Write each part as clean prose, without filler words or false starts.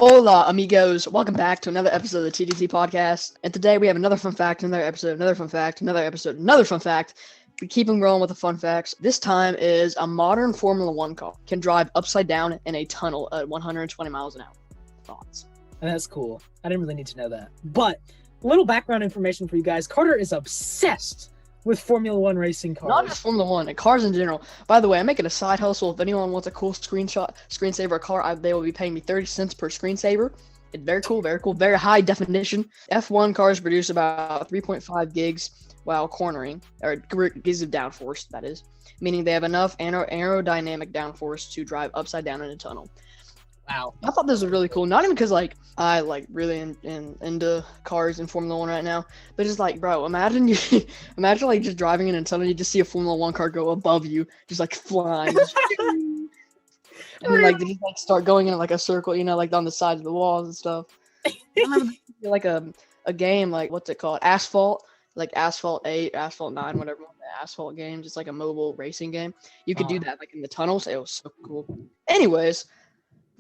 Hola, amigos. Welcome back to another episode of the TDT podcast. And today we have another fun fact, another episode, another fun fact, another episode, another fun fact. We keep them rolling with the fun facts. This time is a modern Formula One car can drive upside down in a tunnel at 120 miles an hour. Thoughts? And that's cool. I didn't really need to know that. But a little background information for you guys. Carter is obsessed with Formula One racing cars. Not just Formula One, cars in general. By the way, I'm making a side hustle. If anyone wants a cool screensaver car, they will be paying me 30 cents per screensaver. It's very cool, very high definition. F1 cars produce about 3.5 gigs while cornering, or gigs of downforce, that is, meaning they have enough aerodynamic downforce to drive upside down in a tunnel. Wow. I thought this was really cool. Not even because I really into cars in Formula One right now, but just bro, imagine just driving in a tunnel, you just see a Formula One car go above you, just flying, and then they just start going in a circle, on the sides of the walls and stuff. I remember a game what's it called, Asphalt, Asphalt 8, Asphalt 9, whatever, the Asphalt games. It's a mobile racing game. You could do that in the tunnels. It was so cool. Anyways.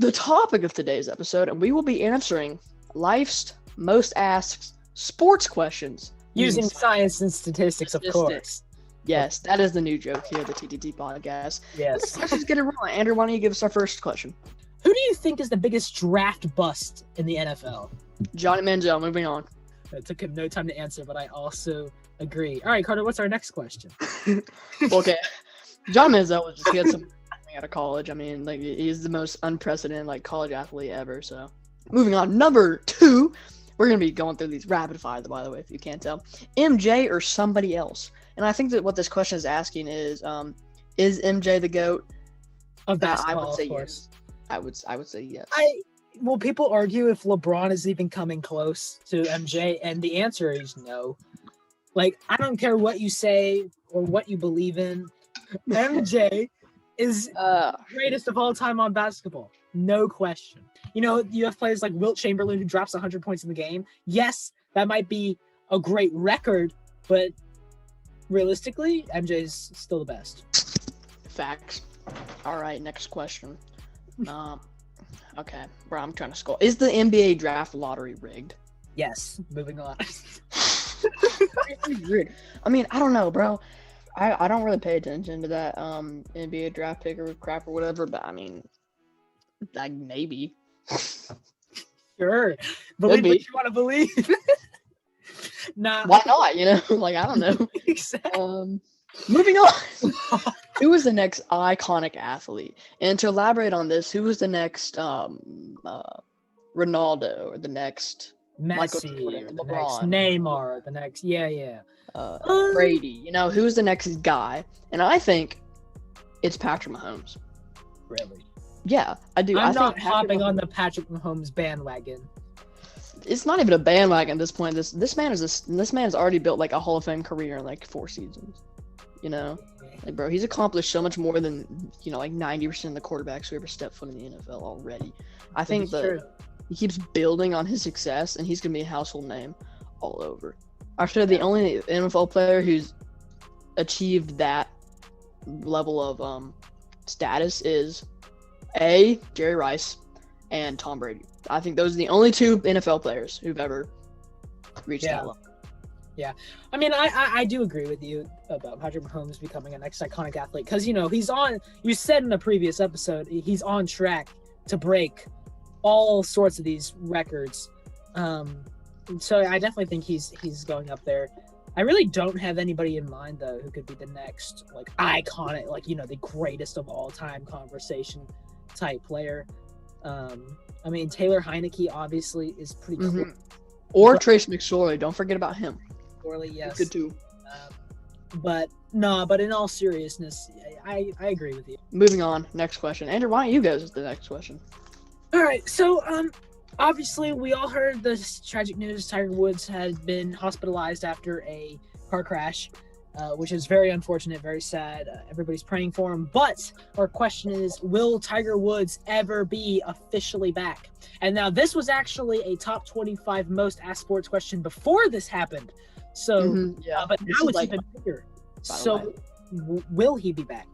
The topic of today's episode, and we will be answering life's most asked sports questions. Using science and statistics, of course. Yes, that is the new joke here at the TTT podcast. Yes. Let's just get it rolling. Andrew, why don't you give us our first question? Who do you think is the biggest draft bust in the NFL? Johnny Manziel, moving on. It took him no time to answer, but I also agree. All right, Carter, what's our next question? Okay. John Manziel was he had some out of college. I mean, he's the most unprecedented college athlete ever. So, moving on, number 2, we're gonna be going through these rapid fire. By the way, if you can't tell, MJ or somebody else. And I think that what this question is asking is MJ the GOAT? Of basketball, I would say of course. Yes. I would say yes. Well, people argue if LeBron is even coming close to MJ, and the answer is no. I don't care what you say or what you believe in. MJ is greatest of all time on basketball. No question. You have players like Wilt Chamberlain who drops 100 points in the game. Yes, that might be a great record, but realistically, MJ is still the best. Facts. All right, next question. Okay, bro, I'm trying to scroll. Is the NBA draft lottery rigged? Yes. Moving on. Weird. I mean, I don't know, bro. I don't really pay attention to that NBA draft pick or crap or whatever, but I mean, maybe. Sure. Believe what you want to believe. Nah. Why not? I don't know. Exactly. Moving on. Who was the next iconic athlete? And to elaborate on this, who was the next Ronaldo or the next Messi, Jordan, the LeBron, next Neymar, the next Brady? Who's the next guy? And I think it's Patrick Mahomes. Really? Yeah, I do. I'm not hopping on the Patrick Mahomes bandwagon. It's not even a bandwagon at this point. This man has already built a Hall of Fame career in 4 seasons. Bro, he's accomplished so much more than 90% of the quarterbacks who ever stepped foot in the NFL already. I think that he keeps building on his success, and he's gonna be a household name all over. Actually, the only NFL player who's achieved that level of status is Jerry Rice and Tom Brady. I think those are the only 2 NFL players who've ever reached that level. Yeah, I mean, I do agree with you about Patrick Mahomes becoming a next iconic athlete because he's on. You said in the previous episode he's on track to break all sorts of these records. So I definitely think he's going up there. I really don't have anybody in mind though who could be the next iconic, the greatest of all time conversation type player. I mean, Taylor Heineke obviously is pretty cool. Or Trace McSorley. Don't forget about him. McSorley, yes. Good too. But in all seriousness, I agree with you. Moving on. Next question. Andrew, why don't you go to the next question? All right. So, obviously, we all heard the tragic news. Tiger Woods had been hospitalized after a car crash, which is very unfortunate, very sad. Everybody's praying for him. But our question is, will Tiger Woods ever be officially back? And now this was actually a top 25 most asked sports question before this happened. So, but now it's even bigger. So, will he be back?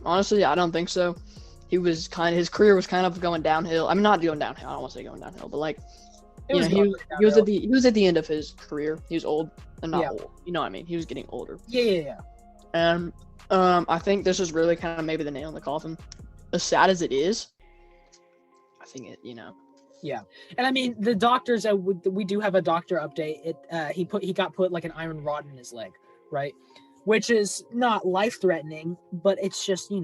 Honestly, I don't think so. his career was kind of going downhill. I mean, not going downhill. I don't want to say going downhill, but like, It was he going was downhill. he was at the end of his career. He was old and not Yeah. old. You know what I mean? He was getting older. Yeah. And I think this is really kind of maybe the nail in the coffin. As sad as it is, I think it, And I mean, the doctors, we do have a doctor update. He got put like an iron rod in his leg, right? Which is not life threatening, but it's just, you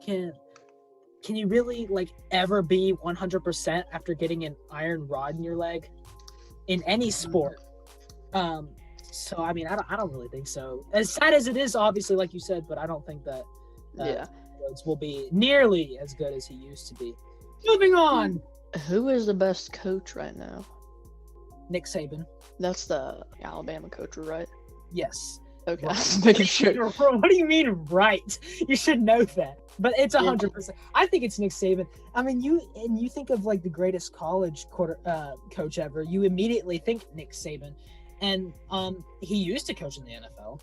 can you really like ever be 100% after getting an iron rod in your leg in any sport? So I mean, I don't really think so. As sad as it is, obviously, like you said, but I don't think that Woods will be nearly as good as he used to be. Moving on. Who is the best coach right now? Nick Saban. That's the Alabama coach, right? Yes. Okay, I was making sure. What do you mean, right? You should know that. But it's 100%. I think it's Nick Saban. I mean, you think of like the greatest college coach ever. You immediately think Nick Saban, and he used to coach in the NFL.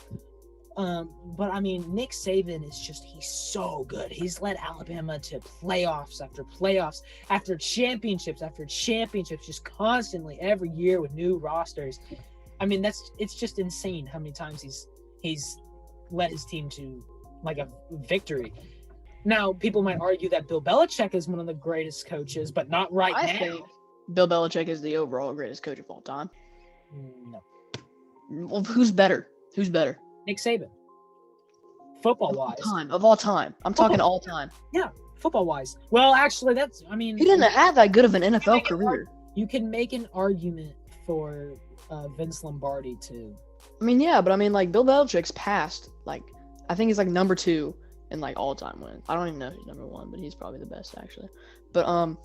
But I mean, Nick Saban he's so good. He's led Alabama to playoffs after playoffs, after championships, just constantly every year with new rosters. I mean, it's just insane how many times he's led his team to like a victory. Now, people might argue that Bill Belichick is one of the greatest coaches, but not now. I think Bill Belichick is the overall greatest coach of all time. No. Well, who's better? Nick Saban. Football-wise. Of all time. I'm talking all time. Yeah, football-wise. Well, actually, he He didn't have that good of an NFL career. You can make an argument for Vince Lombardi, too. I mean, yeah, but I mean, like, Bill Belichick's past, like, I think he's, like, number 2 in, like, all-time wins. I don't even know who's number 1, but he's probably the best, actually. But,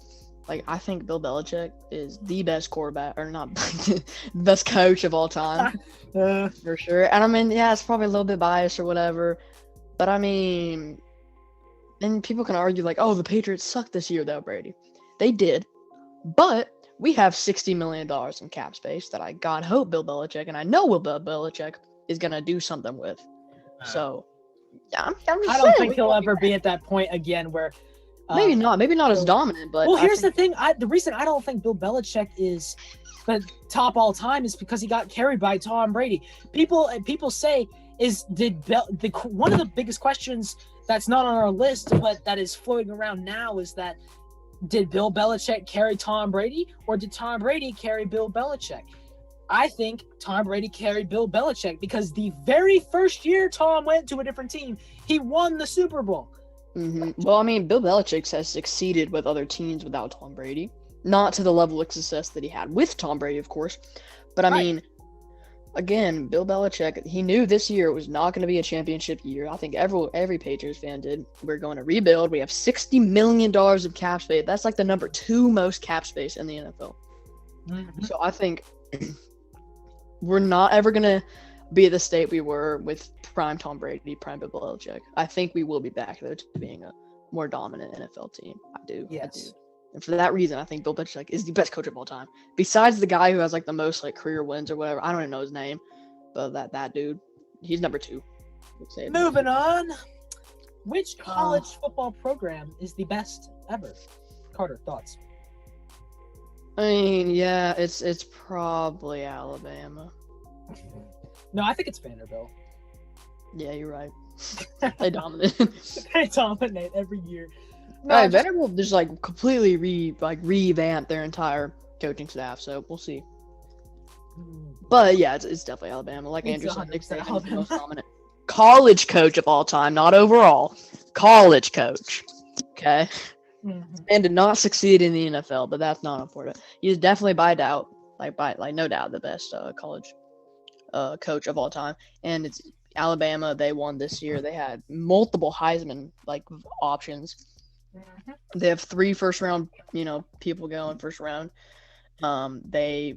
like, I think Bill Belichick is the best quarterback, or not, the best coach of all time, for sure. And, I mean, yeah, it's probably a little bit biased or whatever, but, I mean, and people can argue, like, oh, the Patriots sucked this year, though, Brady. They did, but we have $60 million in cap space that I God hope Bill Belichick, and I know Bill Belichick is going to do something with. So, yeah, I'm just I don't think he'll ever be at that point again where... maybe not as dominant, but... Well, here's the thing. The reason I don't think Bill Belichick is the top all time is because he got carried by Tom Brady. People say, one of the biggest questions that's not on our list, but that is floating around now is that, did Bill Belichick carry Tom Brady, or did Tom Brady carry Bill Belichick? I think Tom Brady carried Bill Belichick because the very first year Tom went to a different team, he won the Super Bowl. Mm-hmm. Well, I mean, Bill Belichick has succeeded with other teams without Tom Brady. Not to the level of success that he had with Tom Brady, of course. But, I mean, again, Bill Belichick, he knew this year was not going to be a championship year. I think every Patriots fan did. We're going to rebuild. We have $60 million of cap space. That's like the number 2 most cap space in the NFL. Mm-hmm. So I think we're not ever going to be at the state we were with prime Tom Brady, prime Bill Belichick. I think we will be back, though, to being a more dominant NFL team. I do. Yes. I do. And for that reason, I think Bill Belichick is the best coach of all time. Besides the guy who has like the most like career wins or whatever. I don't even know his name. But that dude, he's number 2. Moving on. Which college football program is the best ever? Carter, thoughts? I mean, yeah, it's probably Alabama. No, I think it's Vanderbilt. Yeah, you're right. They dominate. They dominate every year. No, Vanderbilt just like completely revamp their entire coaching staff, so we'll see. But yeah, it's definitely Alabama. Like Andrew said, Nick Saban is the most dominant college coach of all time, not overall. College coach. Okay. Mm-hmm. And did not succeed in the NFL, but that's not important. He's definitely by no doubt the best college coach of all time. And it's Alabama. They won this year. They had multiple Heisman options. Mm-hmm. They have 3 first round, people going first round. They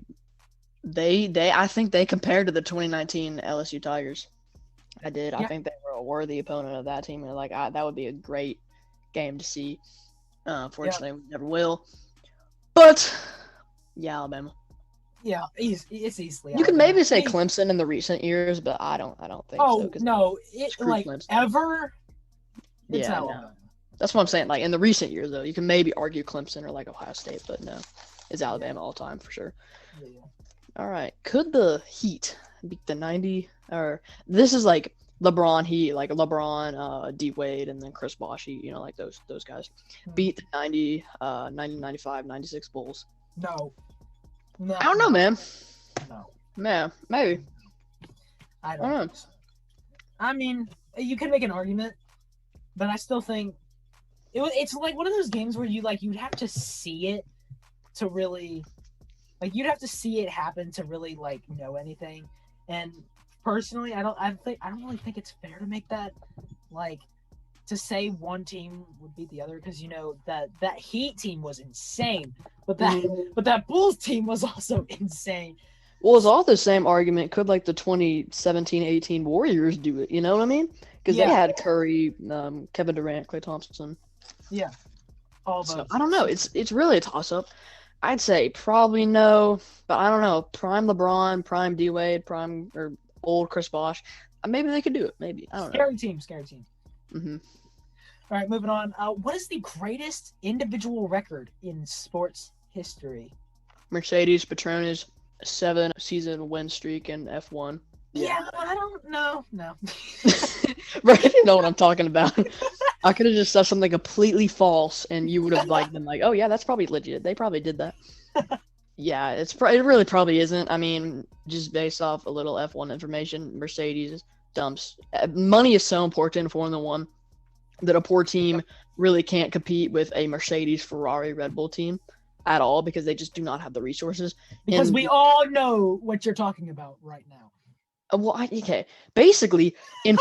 I think they compared to the 2019 LSU Tigers. I did. Yeah. I think they were a worthy opponent of that team, and that would be a great game to see. Fortunately, we never will. But yeah, Alabama. Yeah, it's easily. You can maybe say Clemson in the recent years, but I don't think so. Oh no, ever. It's yeah, Alabama. That's what I'm saying. Like in the recent years, though, you can maybe argue Clemson or like Ohio State, but no, it's Alabama all time for sure. Yeah. All right, could the Heat beat the 90? Or this is like LeBron Heat, like LeBron, D Wade, and then Chris Bosh Heat, like those guys beat the 90, 90, 95, 96 Bulls. No. I don't know, man. No. Man, maybe. I don't know. I mean, you can make an argument, but I still think it's like one of those games where you'd have to see it to really, like, you'd have to see it happen to really like know anything. And personally, I don't really think it's fair to make that, like, to say one team would beat the other, because that Heat team was insane, but that Bulls team was also insane. Well, it's all the same argument. Could like the 2017-18 Warriors do it? You know what I mean? Because they had Curry, Kevin Durant, Klay Thompson. Yeah. All those. So, I don't know. It's really a toss-up. I'd say probably no, but I don't know. Prime LeBron, prime D Wade, prime or old Chris Bosh. Maybe they could do it. Maybe. I don't know. Scary team. Mm-hmm. All right, moving on. What is the greatest individual record in sports history? Mercedes Petronas 7-season win streak in F1. Yeah, I don't know. No. Bro, I didn't know what I'm talking about. I could have just said something completely false, and you would have been like, "Oh yeah, that's probably legit. They probably did that." Yeah, it really probably isn't. I mean, just based off a little F1 information, Mercedes dumps. Money is so important in Formula One that a poor team really can't compete with a Mercedes, Ferrari, Red Bull team at all, because they just do not have the resources. Because we all know what you're talking about right now. Well, okay. Basically, in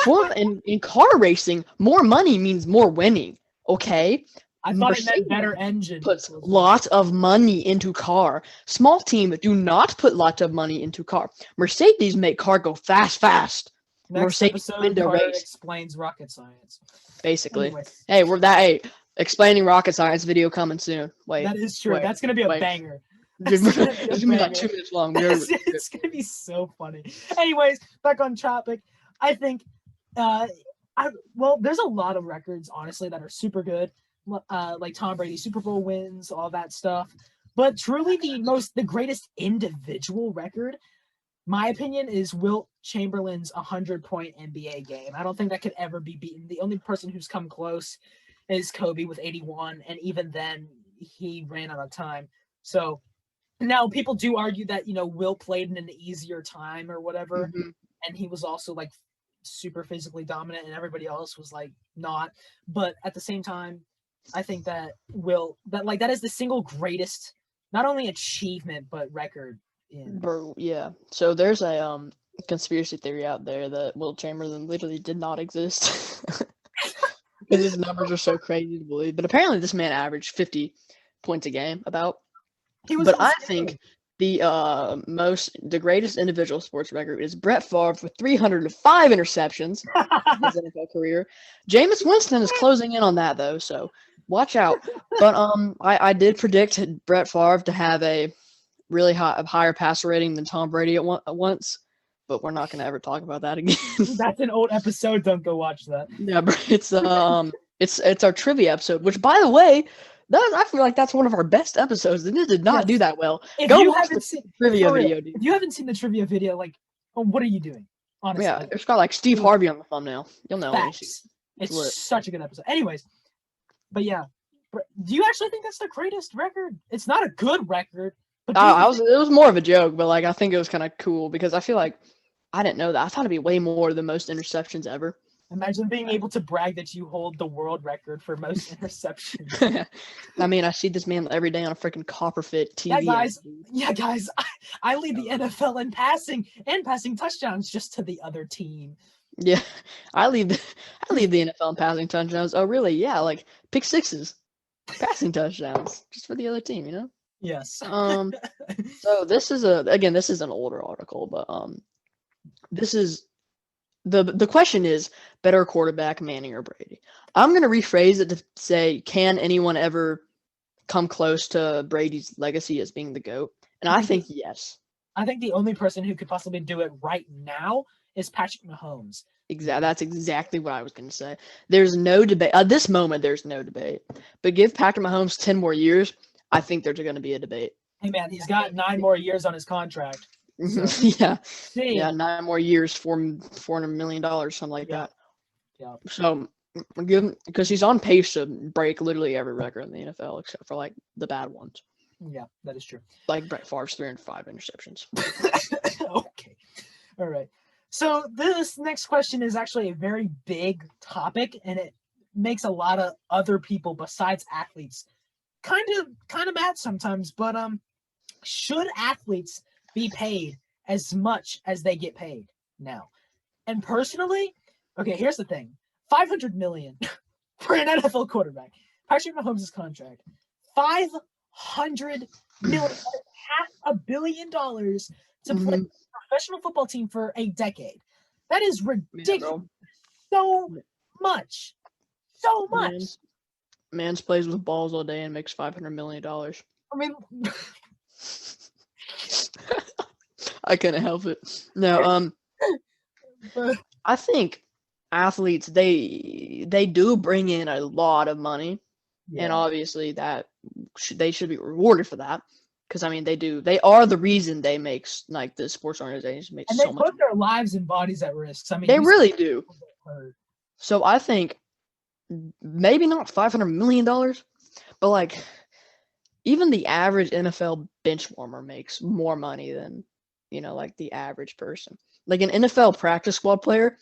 car racing, more money means more winning. Okay. I thought it meant better engine. Puts lots of money into car. Small team do not put lots of money into car. Mercedes make car go fast. Next Mercedes episode, win the race. Explains rocket science. Basically. Anyways. Hey, explaining rocket science video coming soon. Wait. That is true. That's gonna be a banger. It's gonna be like 2 minutes long. It's gonna be so funny. Anyways, back on topic. I think, there's a lot of records, honestly, that are super good. Like Tom Brady Super Bowl wins, all that stuff. But truly, the greatest individual record, my opinion, is Wilt Chamberlain's 100-point NBA game. I don't think that could ever be beaten. The only person who's come close is Kobe with 81, and even then, he ran out of time. So now people do argue that Wilt played in an easier time or whatever, and he was also like super physically dominant, and everybody else was like not. But at the same time, I think that that is the single greatest, not only achievement but record in. Bro, yeah. So there's a conspiracy theory out there that Wilt Chamberlain literally did not exist. Because his numbers are so crazy to believe. But apparently this man averaged 50 points a game about. But I think the greatest individual sports record is Brett Favre with 305 interceptions in his NFL career. Jameis Winston is closing in on that though, so watch out. But I did predict Brett Favre to have a really higher passer rating than Tom Brady at once. But we're not going to ever talk about that again. That's an old episode. Don't go watch that. Yeah, but it's our trivia episode, which, by the way, I feel like that's one of our best episodes, and it did not do that well. Go watch the trivia video, dude. If you haven't seen the trivia video, like, what are you doing? Honestly, yeah, it's got like Steve Harvey on the thumbnail. You'll know. It's such a good episode. Anyways, but yeah, do you actually think that's the greatest record? It's not a good record. But it was more of a joke, but like I think it was kind of cool because I feel like I didn't know that. I thought it'd be way more than most interceptions ever. Imagine being able to brag that you hold the world record for most interceptions. I mean, I see this man every day on a freaking Copperfit TV. Yeah, guys, I lead the NFL in passing touchdowns just to the other team. Yeah, I lead the NFL in passing touchdowns. Oh, really? Yeah, like pick sixes, passing touchdowns just for the other team. Yes. So this is an older article, but this is the question is better quarterback, Manning or Brady? I'm going to rephrase it to say, can anyone ever come close to Brady's legacy as being the GOAT? And I think yes. I think the only person who could possibly do it right now is Patrick Mahomes. That's exactly what I was going to say. There's no debate. At this moment, there's no debate. But give Patrick Mahomes 10 more years, I think there's going to be a debate. Hey, man, he's got 9 more years on his contract. So, yeah, 9 more years, $400 million, something like that. Yeah. So, give him, because he's on pace to break literally every record in the NFL except for like the bad ones. Yeah, that is true. Like Brett Favre's 305 interceptions. Okay. All right. So this next question is actually a very big topic, and it makes a lot of other people besides athletes kind of mad sometimes. But should athletes be paid as much as they get paid now? And personally, okay, here's the thing: $500 million for an NFL quarterback. Patrick Mahomes' contract, $500 million, $500 million to play a professional football team for a decade. That is ridiculous. So much. Man's plays with balls all day and makes $500 million. I mean, I couldn't help it. No, I think athletes they do bring in a lot of money, and obviously that they should be rewarded for that. Because I mean, they are the reason they make like the sports organizations make so much. And they put their lives and bodies at risk. I mean, they really do. So I think maybe not $500 million, but like even the average NFL bench warmer makes more money than like the average person. Like an NFL practice squad player,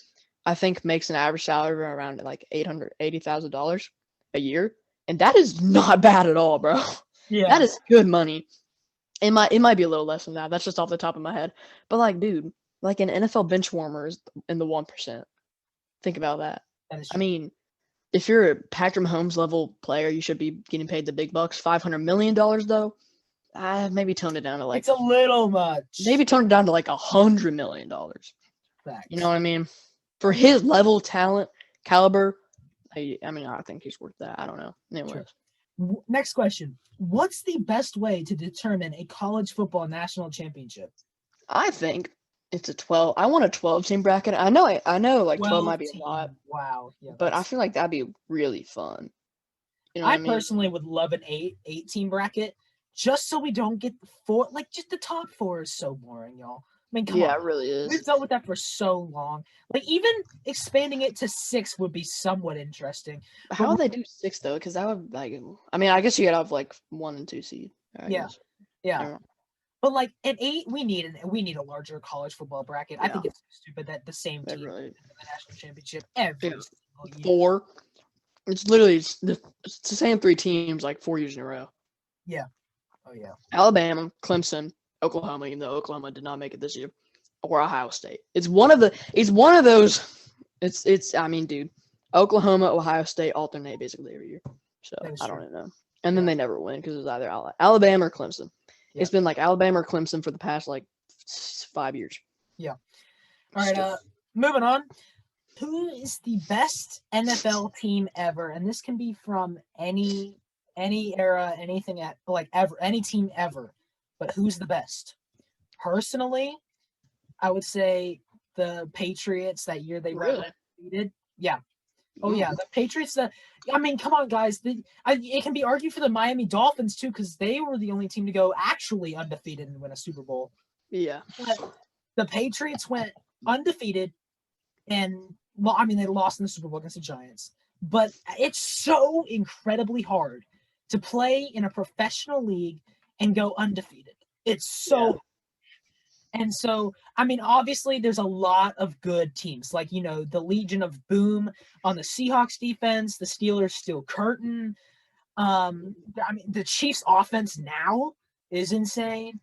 I think makes an average salary around like $880,000 a year, and that is not bad at all, bro. Yeah, that is good money. It might be a little less than that. That's just off the top of my head. But like, dude, like an NFL bench warmer is in the 1%. Think about that. I mean, if you're a Patrick Mahomes level player, you should be getting paid the big bucks. $500 million though, maybe tone it down to like. It's a little much. Maybe tone it down to like $100 million. Facts. You know what I mean? For his level, talent, caliber, I mean, I think he's worth that. I don't know. Anyways. Sure. Next question. What's the best way to determine a college football national championship? I think it's a 12. I want a 12-team bracket. I know like 12 might be a lot. Wow. Yeah, but I feel like that'd be really fun. You know I personally would love an 8-team bracket just so we don't get just the top 4 is so boring, y'all. I mean, come on. Yeah, it really is. We've dealt with that for so long. Like, even expanding it to 6 would be somewhat interesting. How would they do 6 though? Because that would I mean, I guess you could have like 1 and 2 seed. Yeah. But like at 8, we need a larger college football bracket. Yeah. I think it's stupid that the same team wins the national championship every single year. 4. It's literally it's the same 3 teams like 4 years in a row. Yeah. Oh yeah. Alabama, Clemson, Oklahoma, even though Oklahoma did not make it this year, or Ohio State. It's one of those. It's. I mean, dude, Oklahoma, Ohio State alternate basically every year. So I don't even know. And then they never win because it's either Alabama or Clemson. Yeah. It's been like Alabama or Clemson for the past like 5 years. Yeah. All right. Moving on. Who is the best NFL team ever? And this can be from any era, anything ever, any team ever. But who's the best? Personally, I would say the Patriots that year they were undefeated. Yeah. Oh yeah, the Patriots. I mean, come on, guys. It can be argued for the Miami Dolphins too, because they were the only team to go actually undefeated and win a Super Bowl. Yeah. But the Patriots went undefeated, and they lost in the Super Bowl against the Giants. But it's so incredibly hard to play in a professional league and go undefeated. It's so And so, I mean, obviously there's a lot of good teams, like, the Legion of Boom on the Seahawks defense, the Steelers Steel Curtain. I mean, the Chiefs offense now is insane.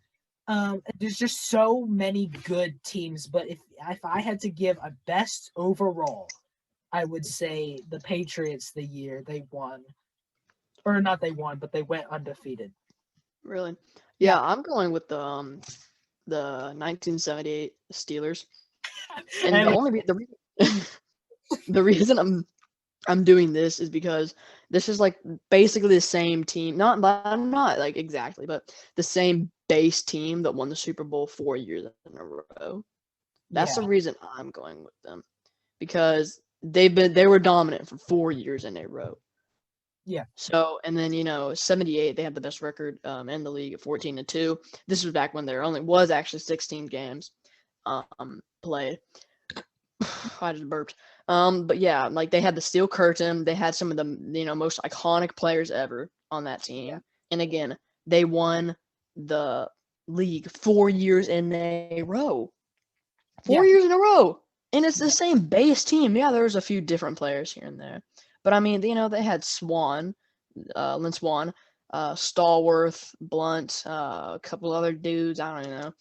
There's just so many good teams, but if I had to give a best overall, I would say the Patriots the year they won. Or not they won, but they went undefeated. Really? Yeah, I'm going with the 1978 Steelers. And the reason I'm doing this is because this is like basically the same team, not like exactly, but the same base team that won the Super Bowl 4 years in a row. That's the Yeah. reason I'm going with them, because they were dominant for 4 years in a row. Yeah. So, and then 78, they had the best record in the league at 14-2. This was back when there only was actually 16 games played. I just burped. But yeah, like they had the steel curtain. They had some of the most iconic players ever on that team. Yeah. And again, they won the league 4 years in a row. 4 years in a row. And it's the same base team. Yeah, there was a few different players here and there. But I mean, they had Swan, Lynn Swan, Stallworth, Blunt, a couple other dudes. I don't even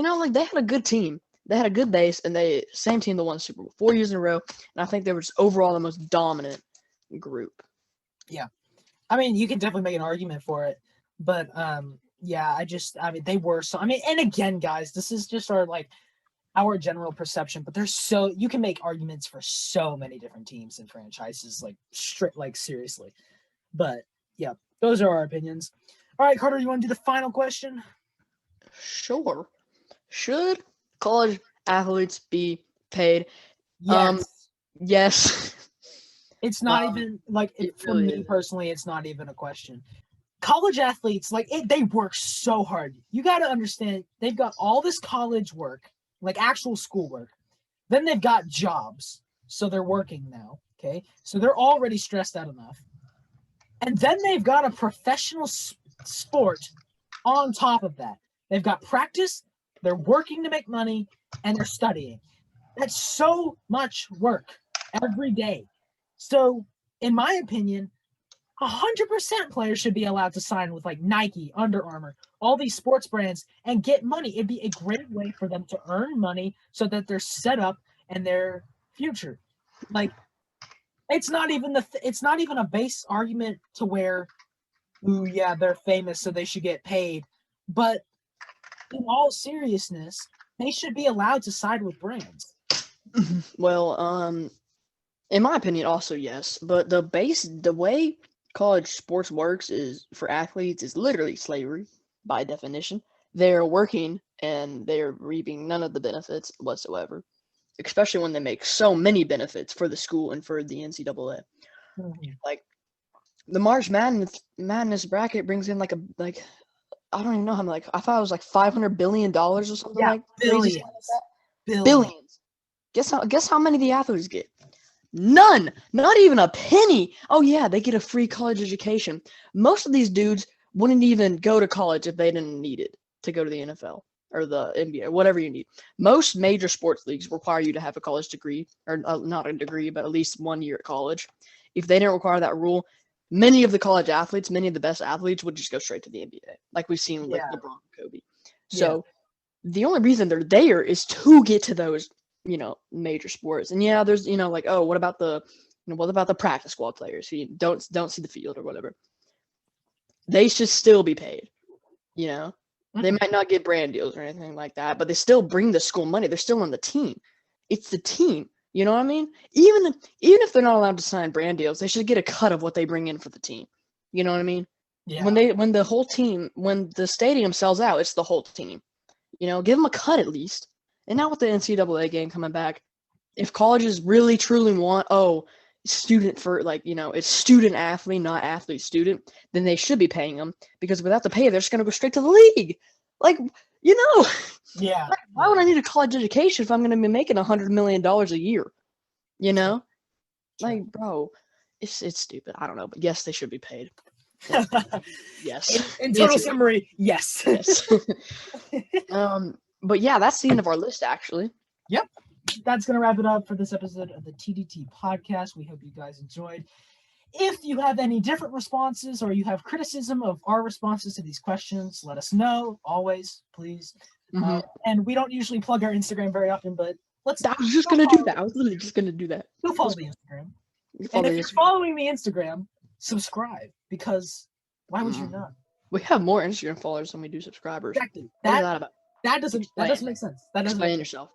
know. Like they had a good team. They had a good base, and same team that won the Super Bowl 4 years in a row. And I think they were just overall the most dominant group. Yeah. I mean, you can definitely make an argument for it, but yeah, they were so. I mean, and again, guys, this is just our general perception, but you can make arguments for so many different teams and franchises, seriously. But yeah, those are our opinions. All right, Carter, you want to do the final question? Sure. Should college athletes be paid? Yes. Yes. It's not even for really me personally, it's not even a question. College athletes, they work so hard. You got to understand, they've got all this college work, like actual schoolwork. Then they've got jobs, so they're working now. Okay, so they're already stressed out enough, and then they've got a professional sport on top of that. They've got practice, they're working to make money, and they're studying. That's so much work every day. So, in my opinion, 100% players should be allowed to sign with Nike, Under Armour, all these sports brands, and get money. It'd be a great way for them to earn money so that they're set up in their future. It's not even it's not even a base argument to where, ooh, yeah, they're famous, so they should get paid. But in all seriousness, they should be allowed to side with brands. Well, in my opinion, also yes. But the way college sports works is for athletes is literally slavery by definition. They're working and they're reaping none of the benefits whatsoever, especially when they make so many benefits for the school and for the NCAA. Mm-hmm. Like the March Madness bracket brings in I don't even know how much. I thought it was $500 billion or something billions. Billions. Guess how many the athletes get? None. Not even a penny. Oh yeah, they get a free college education. Most of these dudes wouldn't even go to college if they didn't need it to go to the NFL or the NBA, whatever you need. Most major sports leagues require you to have a college degree, or not a degree, but at least 1 year at college. If they didn't require that rule, many of the college athletes, many of the best athletes would just go straight to the NBA, like we've seen with LeBron and Kobe. So the only reason they're there is to get to those major sports. And yeah, there's what about the practice squad players who don't see the field or whatever? They should still be paid. They might not get brand deals or anything like that, but they still bring the school money. They're still on the team. It's the team. You know what I mean? Even if they're not allowed to sign brand deals, they should get a cut of what they bring in for the team. You know what I mean? Yeah. When the stadium sells out, it's the whole team. Give them a cut at least. And now with the NCAA game coming back, if colleges really truly want, student for it's student athlete, not athlete student, then they should be paying them, because without the pay, they're just gonna go straight to the league. Yeah. Why would I need a college education if I'm gonna be making $100 million a year? Bro, it's stupid. I don't know, but yes, they should be paid. Yes. In total summary, yes. Yes. But yeah, that's the end of our list, actually. Yep. That's going to wrap it up for this episode of the TDT podcast. We hope you guys enjoyed. If you have any different responses or you have criticism of our responses to these questions, let us know. Always, please. Mm-hmm. And we don't usually plug our Instagram very often, but I was just going to do that. I was literally just going to do that. Go follow the Instagram. And if you're following the Instagram, subscribe, because why would you not? We have more Instagram followers than we do subscribers. Exactly. What is that about? That doesn't make sense. Explain yourself.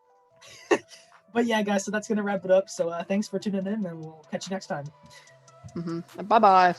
But yeah, guys, so that's going to wrap it up. So thanks for tuning in, and we'll catch you next time. Mm-hmm. Bye-bye.